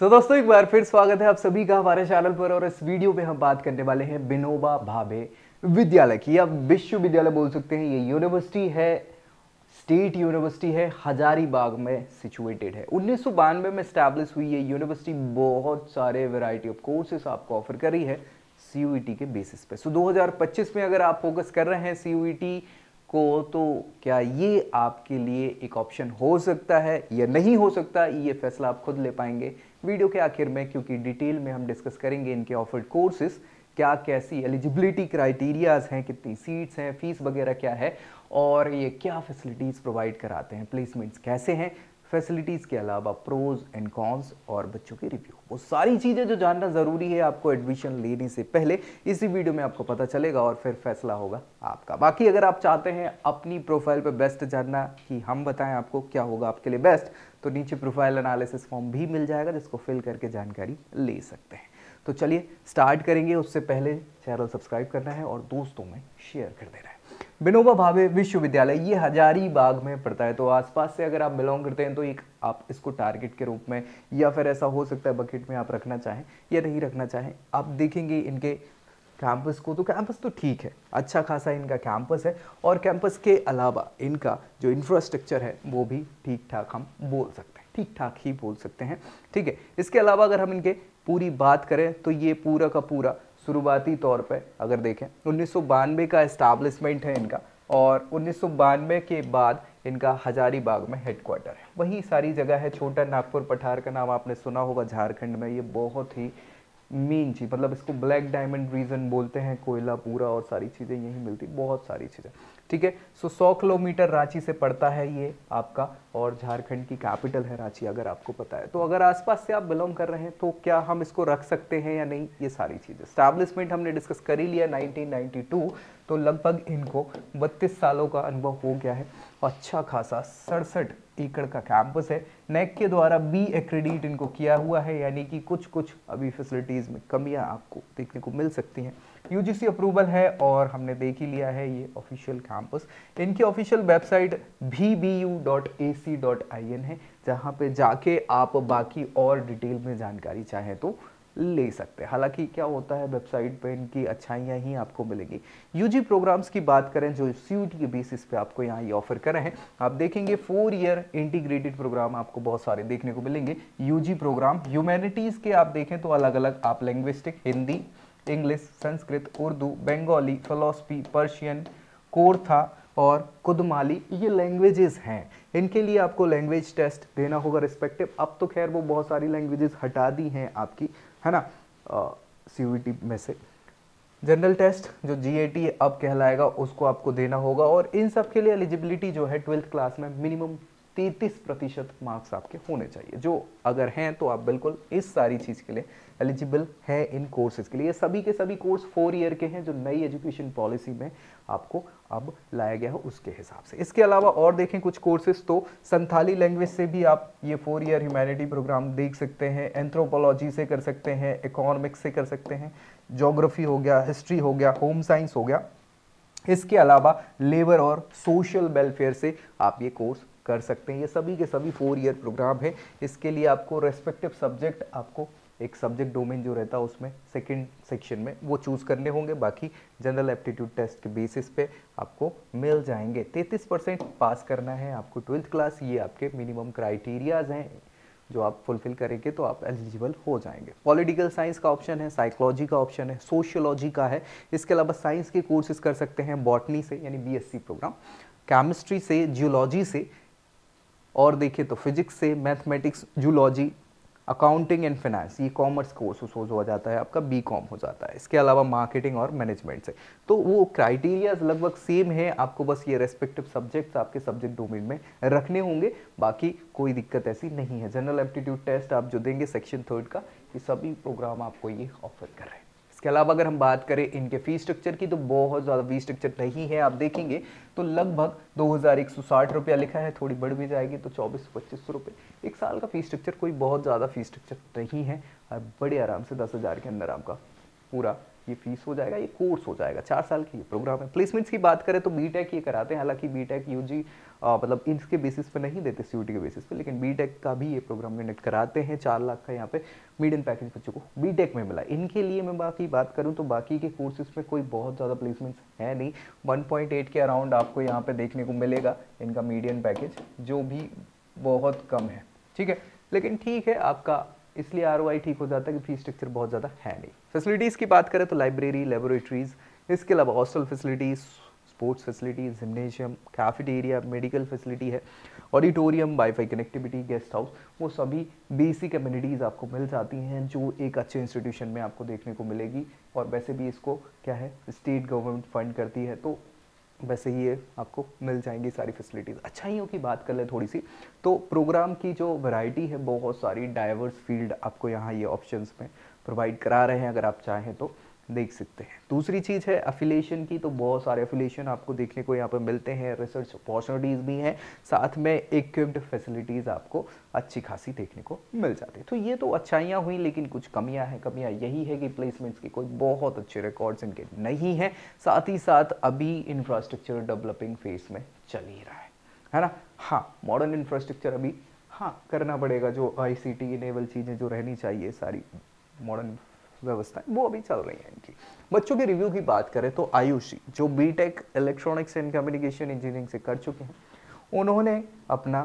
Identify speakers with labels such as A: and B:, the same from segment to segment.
A: दोस्तों एक बार फिर स्वागत है आप सभी का हमारे चैनल पर। और इस वीडियो में हम बात करने वाले हैं विनोबा भावे विद्यालय की, या विश्वविद्यालय बोल सकते हैं। ये यूनिवर्सिटी है, स्टेट यूनिवर्सिटी है, हजारीबाग में सिचुएटेड है। 1992 में स्टैब्लिश हुई ये यूनिवर्सिटी बहुत सारे वैरायटी ऑफ कोर्सेस आपको ऑफर कर रही है सीयूईटी के बेसिस पे। 2025 में अगर आप फोकस कर रहे हैं सीयूईटी को, तो क्या ये आपके लिए एक ऑप्शन हो सकता है या नहीं हो सकता, ये फैसला आप खुद ले पाएंगे वीडियो के आखिर में, क्योंकि डिटेल में हम डिस्कस करेंगे इनके ऑफर्ड कोर्सेज, क्या कैसी एलिजिबिलिटी क्राइटेरियाज हैं, कितनी सीट्स हैं, फीस वगैरह क्या है, और ये क्या फैसिलिटीज़ प्रोवाइड कराते हैं, प्लेसमेंट्स कैसे हैं, फैसिलिटीज़ के अलावा प्रोज एंड कॉन्स और बच्चों के रिव्यू, वो सारी चीज़ें जो जानना ज़रूरी है आपको एडमिशन लेने से पहले, इसी वीडियो में आपको पता चलेगा और फिर फैसला होगा आपका। बाकी अगर आप चाहते हैं अपनी प्रोफाइल पे बेस्ट जानना कि हम बताएं आपको क्या होगा आपके लिए बेस्ट, तो नीचे प्रोफाइल एनालिसिस फॉर्म भी मिल जाएगा जिसको फिल करके जानकारी ले सकते हैं। तो चलिए स्टार्ट करेंगे। उससे पहले चैनल सब्सक्राइब करना है और दोस्तों में शेयर कर देना है। विनोबा भावे विश्वविद्यालय ये हजारीबाग में पड़ता है, तो आसपास से अगर आप बिलोंग करते हैं तो एक आप इसको टारगेट के रूप में, या फिर ऐसा हो सकता है बकेट में आप रखना चाहें या नहीं रखना चाहें। आप देखेंगे इनके कैंपस को, तो कैंपस तो ठीक है, अच्छा खासा इनका कैंपस है, और कैंपस के अलावा इनका जो इंफ्रास्ट्रक्चर है वो भी ठीक ठाक हम बोल सकते हैं, ठीक ठाक ही बोल सकते हैं। ठीक है, इसके अलावा अगर हम इनके पूरी बात करें तो ये पूरा का पूरा शुरुआती तौर पे अगर देखें 1992 का एस्टैब्लिशमेंट है इनका, और 1992 के बाद इनका हजारीबाग में हेडक्वार्टर है। वही सारी जगह है। छोटा नागपुर पठार का नाम आपने सुना होगा झारखंड में, ये बहुत ही मेन चीज़, मतलब इसको ब्लैक डायमंड रीजन बोलते हैं, कोयला पूरा और सारी चीज़ें यहीं मिलती, बहुत सारी चीज़ें। ठीक है, 100 किलोमीटर रांची से पड़ता है ये आपका, और झारखंड की कैपिटल है रांची, अगर आपको पता है। तो अगर आसपास से आप बिलोंग कर रहे हैं तो क्या हम इसको रख सकते हैं या नहीं, ये सारी चीज़ें। स्टैब्लिशमेंट हमने डिस्कस कर ही लिया 1992, तो लगभग इनको 32 सालों का अनुभव हो गया है। अच्छा खासा 67 एकड़ का कैंपस है। नेक के द्वारा बी एक्रेडिट इनको किया हुआ है, यानी कि कुछ कुछ अभी फैसिलिटीज़ में कमियां आपको देखने को मिल सकती हैं। यूजीसी अप्रूवल है, और हमने देख ही लिया है ये ऑफिशियल कैंपस। इनकी ऑफिशियल वेबसाइट vbu.ac.in है, जहां पे जाके आप बाकी और डिटेल में जानकारी चाहें तो ले सकते हैं। हालांकि क्या होता है, वेबसाइट पे इनकी अच्छाइयाँ ही आपको मिलेंगी। यूजी प्रोग्राम्स की बात करें जो सीयूटी के बेसिस पे आपको यहाँ ये ऑफर कर रहे हैं, आप देखेंगे 4 ईयर इंटीग्रेटेड प्रोग्राम आपको बहुत सारे देखने को मिलेंगे। यूजी प्रोग्राम ह्यूमैनिटीज़ के आप देखें तो अलग अलग, आप linguistic, Hindi, English, Sanskrit, Urdu, Bengali, philosophy, Persian, Khortha और कुदमाली, ये लैंग्वेजेस हैं। इनके लिए आपको लैंग्वेज टेस्ट देना होगा रिस्पेक्टिव। अब तो खैर वो बहुत सारी लैंग्वेजेस हटा दी हैं आपकी, है ना, सीयूईटी में से। जनरल टेस्ट जो जीएटी अब कहलाएगा उसको आपको देना होगा, और इन सब के लिए एलिजिबिलिटी जो है 12th क्लास में मिनिमम 33% मार्क्स आपके होने चाहिए। जो अगर हैं तो आप बिल्कुल इस सारी चीज़ के लिए एलिजिबल है इन कोर्सेज के लिए। ये सभी के सभी कोर्स 4 ईयर के हैं, जो नई एजुकेशन पॉलिसी में आपको अब लाया गया है उसके हिसाब से। इसके अलावा और देखें कुछ कोर्सेज, तो संथाली लैंग्वेज से भी आप ये 4 ईयर ह्यूमैनिटी प्रोग्राम देख सकते हैं, एंथ्रोपोलॉजी से कर सकते हैं, इकोनॉमिक्स से कर सकते हैं, ज्योग्राफी हो गया, हिस्ट्री हो गया, होम साइंस हो गया। इसके अलावा लेबर और सोशल वेलफेयर से आप ये कोर्स कर सकते हैं। ये सभी के सभी 4 ईयर प्रोग्राम है। इसके लिए आपको रेस्पेक्टिव सब्जेक्ट, आपको एक सब्जेक्ट डोमेन जो रहता है उसमें सेकंड सेक्शन में वो चूज़ करने होंगे, बाकी जनरल एप्टीट्यूड टेस्ट के बेसिस पे आपको मिल जाएंगे। 33% पास करना है आपको 12th क्लास, ये आपके मिनिमम क्राइटेरियाज हैं जो आप फुलफिल करेंगे तो आप एलिजिबल हो जाएंगे। पॉलिटिकल साइंस का ऑप्शन है, साइकोलॉजी का ऑप्शन है, सोशियोलॉजी का है। इसके अलावा साइंस के कोर्सेज कर सकते हैं बॉटनी से, यानी बीएससी प्रोग्राम, केमिस्ट्री से, जियोलॉजी से, और देखिए तो फिजिक्स से, mathematics, zoology, accounting and finance, ये कॉमर्स कोर्स हो जाता है आपका, बीकॉम हो जाता है। इसके अलावा मार्केटिंग और मैनेजमेंट से, तो वो क्राइटेरियाज लगभग सेम है। आपको बस ये रेस्पेक्टिव सब्जेक्ट्स आपके सब्जेक्ट डोमेन में रखने होंगे, बाकी कोई दिक्कत ऐसी नहीं है। जनरल एप्टीट्यूड टेस्ट आप जो देंगे सेक्शन 3 का, ये सभी प्रोग्राम आपको ये ऑफर कर रहे हैं। इसके अलावा अगर हम बात करें इनके फीस स्ट्रक्चर की, तो बहुत ज़्यादा फीस स्ट्रक्चर नहीं है। आप देखेंगे तो लगभग 2160 रुपया लिखा है, थोड़ी बढ़ भी जाएगी तो 2400-2500 रुपये एक साल का फीस स्ट्रक्चर, कोई बहुत ज़्यादा फीस स्ट्रक्चर नहीं है। और बड़े आराम से 10,000 के अंदर आपका पूरा ये फीस हो जाएगा, ये कोर्स हो जाएगा, 4 साल की ये प्रोग्राम है। प्लेसमेंट्स की बात करें तो बीटेक ये कराते हैं, हालांकि बीटेक यूजी मतलब इसके बेसिस पे नहीं देते, सीयूटी के बेसिस पे, लेकिन बीटेक का भी ये प्रोग्राम कंडक्ट कराते हैं। 4 लाख का यहाँ पे मीडियन पैकेज बच्चों को बीटेक में मिला। इनके लिए मैं बाकी बात करूँ तो बाकी के कोर्सेज में कोई बहुत ज़्यादा प्लेसमेंट्स है नहीं, 1.8 के अराउंड आपको यहाँ पे देखने को मिलेगा इनका मीडियन पैकेज, जो भी बहुत कम है, ठीक है। लेकिन ठीक है, आपका इसलिए आरओआई ठीक हो जाता है कि फीस स्ट्रक्चर बहुत ज़्यादा है नहीं। फैसिलिटीज़ की बात करें तो लाइब्रेरी, लेबोरेटरीज, इसके अलावा hostel facilities, sports facilities, gymnasium, cafeteria, medical facility है, auditorium, wifi connectivity, guest house, वो सभी बेसिक एमिनिटीज़ आपको मिल जाती हैं जो एक अच्छे इंस्टीट्यूशन में आपको देखने को मिलेगी। और वैसे भी इसको क्या है, स्टेट गवर्नमेंट फंड करती है, तो वैसे ही ये आपको मिल जाएंगी सारी फैसिलिटीज़। अच्छाइयों की बात कर ले थोड़ी सी, तो प्रोग्राम की जो वैरायटी है, बहुत सारी डाइवर्स फील्ड आपको यहाँ ये ऑप्शंस में प्रोवाइड करा रहे हैं, अगर आप चाहें तो देख सकते हैं। दूसरी चीज़ है अफिलिएशन की, तो बहुत सारे अफिलिएशन आपको देखने को यहाँ पे मिलते हैं, रिसर्च अपॉर्चुनिटीज़ भी हैं, साथ में इक्विप्ड फैसिलिटीज़ आपको अच्छी खासी देखने को मिल जाती है। तो ये तो अच्छाइयाँ हुई, लेकिन कुछ कमियाँ हैं। कमियाँ यही है कि प्लेसमेंट्स की कोई बहुत अच्छे रिकॉर्ड्स इनके नहीं हैं, साथ ही साथ अभी इंफ्रास्ट्रक्चर डेवलपिंग फेस में चल ही रहा है ना। हाँ, मॉडर्न इंफ्रास्ट्रक्चर अभी हाँ करना पड़ेगा, जो ICT इनेबल चीज़ें जो रहनी चाहिए, सारी मॉडर्न व्यवस्था वो अभी चल रही है इनकी। बच्चों के रिव्यू की बात करें तो आयुषी, जो BTech electronics and communication engineering से कर चुके हैं, उन्होंने अपना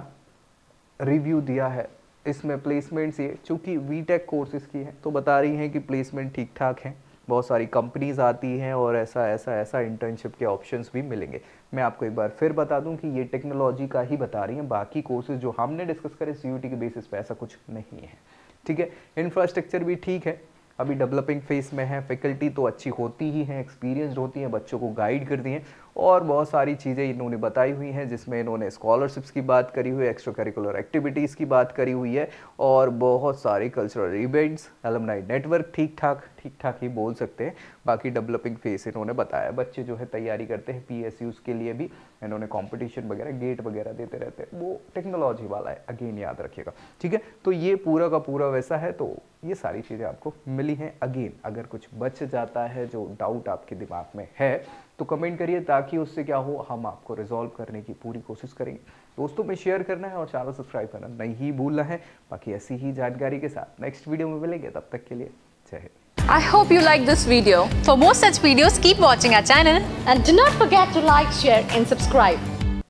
A: रिव्यू दिया है। इसमें प्लेसमेंट्स ये चूँकि बीटेक कोर्सेज की है, तो बता रही हैं कि प्लेसमेंट ठीक ठाक हैं, बहुत सारी कंपनीज आती हैं और ऐसा इंटर्नशिप के ऑप्शंस भी मिलेंगे। मैं आपको एक बार फिर बता दूं कि ये टेक्नोलॉजी का ही बता रही हैं, बाकी कोर्सेज जो हमने डिस्कस करे सीयूटी के बेसिस पे ऐसा कुछ नहीं है, ठीक है। इंफ्रास्ट्रक्चर भी ठीक है, अभी डेवलपिंग फेस में है। फैकल्टी तो अच्छी होती ही हैं, एक्सपीरियंसड होती हैं, बच्चों को गाइड करती हैं, और बहुत सारी चीज़ें इन्होंने बताई हुई हैं, जिसमें इन्होंने स्कॉलरशिप्स की बात करी हुई है, एक्स्ट्रा करिकुलर एक्टिविटीज़ की बात करी हुई है, और बहुत सारे कल्चरल इवेंट्स, एलुमनाई नेटवर्क ठीक ठाक ही बोल सकते हैं। बाकी डेवलपिंग फेस इन्होंने बताया। बच्चे जो है तैयारी करते हैं PSUs के लिए भी, इन्होंने कंपटीशन वगैरह, गेट वगैरह देते रहते हैं, वो टेक्नोलॉजी वाला है, अगेन याद रखिएगा, ठीक है। तो ये पूरा का पूरा वैसा है, तो ये सारी चीज़ें आपको मिली हैं। अगेन अगर कुछ बच जाता है, जो डाउट आपके दिमाग में है, तो कमेंट करिए, ताकि उससे क्या हो, हम आपको रिजॉल्व करने की पूरी कोशिश करेंगे। दोस्तों में शेयर करना है और चैनल सब्सक्राइब करना नहीं भूलना है। बाकी ऐसी ही जानकारी के साथ नेक्स्ट वीडियो में मिलेंगे, तब तक के लिए जय Hind.
B: I hope you like this video. For more such videos, keep watching our channel
C: and do not forget to like, share and subscribe.